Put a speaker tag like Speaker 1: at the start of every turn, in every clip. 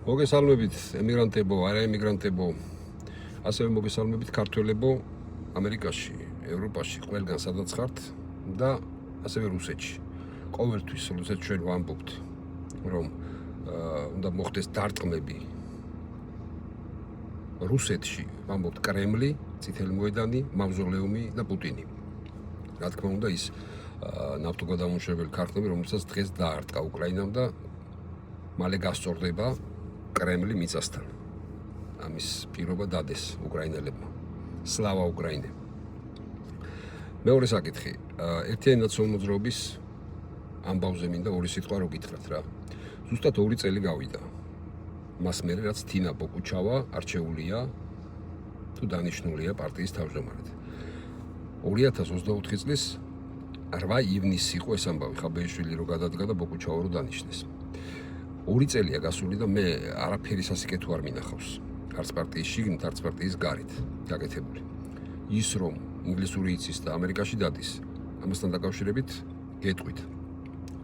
Speaker 1: მოგესალმებით ემიგრანტებო, არა ემიგრანტებო, ასევე მოგესალმებით ქართველებო ამერიკაში, ევროპაში, ყველგან სადაც ხართ და ასევე რუსეთში. ყოველთვის რუსეთს ჩვენ ვამბობთ, რომ უნდა მოხდეს დარტყმები რუსეთში, ვამბობთ კრემლი, წითელი მოედანი, მავზოლეუმი და პუტინი. რა თქმა უნდა ის ნავთობგადამამუშავებელი ქარხნები, რომელსაც დღეს დაარტყა უკრაინამ და მალე გასწორდება კრემლი მიწასთან. ამის პირობა დადეს უკრაინელებმა. სლავა უკრაინე. მეორე საკითხი, ერთიანი ნაციონალური მოძრაობის ამბავზე მინდა ორი სიტყვა რო გითხრათ რა. ზუსტად 2 წელი გავიდა. მას მერე რაც თინა ბოკუჩავა არჩეულია თუ დანიშნულია პარტიის თავმჯდომარედ. 2024 წლის 8 ივნისს იყო ეს ამბავი, ხაბეიშვილი რო გადადგა და ბოკუჩავა რო დანიშნეს. 2 წელია გასული და მე არაფერი სასიკეთო არ მინახავს. არც პარტიის შიგნით, არც პარტიის გარეთ გაკეთებული. ის რომ ინგლისური იცის და ამერიკაში დადის, ამასთან დაკავშირებით გეტყვით.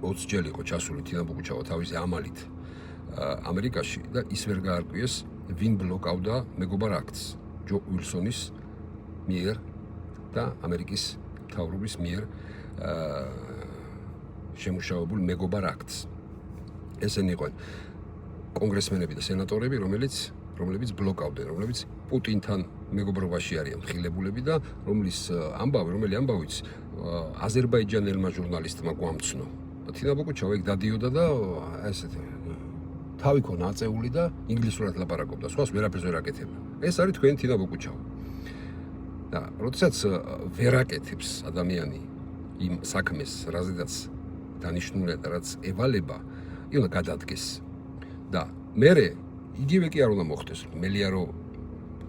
Speaker 1: 20 ჯერ იყო ჩასული თინა ბოკუჩავა თავისი ამალით ამერიკაში და ის ვერ გაარკვიეს, ვინ ბლოკავდა მეგობარ აქტს, ჯო უილსონის მიერ და ამერიკის მთავრობის მიერ შემუშავებულ მეგობარ აქტს. ესენი იყვნენ კონგრესმენები და სენატორები, რომლებიც ბლოკავდნენ, რომლებიც პუტინთან მეგობრობაში არიან მხილებულები და რომელი ამბავიც აზერბაიჯანელმა ჟურნალისტმა გვამცნო. თინა ბოკუჩავა იქ დადიოდა და ესეთი თავი ქონა აწეული და ინგლისურად ლაპარაკობდა, სხვას ვერაფერს ვერ აკეთებდა. ეს არის თქვენი თინა ბოკუჩავა. და როდესაც ვერ აკეთებს ადამიანი იმ საქმეს, რაზედაც დანიშნულია და რაც ევალება, უნდა გადადგეს. და მერე იგივე კი არ უნდა მოხდეს, მელია რომ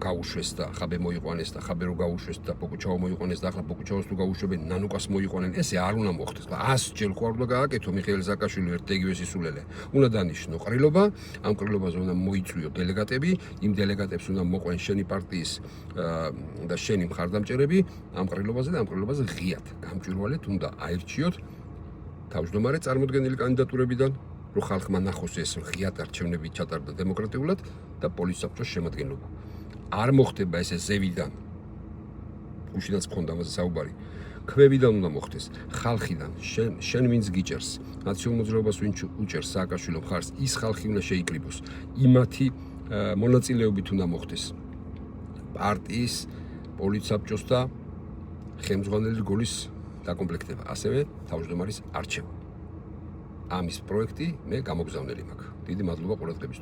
Speaker 1: გაუშვეს და ხაბე მოიყვანეს და ხაბე რო გაუშვეს და ბოკუჩავა მოიყვანეს და ახლა ბოკუჩავას თუ გაუშვებენ ნანუკას მოიყვანენ, ესე არ უნდა მოხდეს. 100 ჯერ ხო არ უნდა გააკეთო მიხეილ სააკაშვილი ერთ და იგივე სისულელე. უნდა დანიშნო ყრილობა, ამ ყრილობაზე უნდა მოიწვიო დელეგატები, იმ დელეგატებს უნდა მოყვენ შენი პარტიის და შენი მხარდამჭერები ამ ყრილობაზე და ამ ყრილობაზე ღიად გამჭვირვალეთ უნდა აირჩიოთ თავმჯდომარე წარმოდგენილი კანდიდატურებიდან, რომ ხალხმა ნახოს ეს ღიად არჩევნები ჩატარდა დემოკრატიულად და პოლის საბჭოს შემადგენლობა. არ მოხდება ესე ზევიდან. უშინაც მქონდა ამაზე საუბარი. ქვევიდან უნდა მოხდეს, ხალხიდან, შენ ვინც გიჭერს, ნაციონალურ მოძრაობას ვინც უჭერს სააკაშვილო მხარს, ის ხალხი უნდა შეიკრიბოს. იმათი მონაწილეობით უნდა მოხდეს. პარტიის, პოლის საბჭოს და ხელმძღვანელი რგოლის დაკომპლექტება, ასევე თავმჯდომარის არჩევა. ამის პროექტი მე გამოგზავნელი მაქვს. დიდი მადლობა ყურადღებისთვის.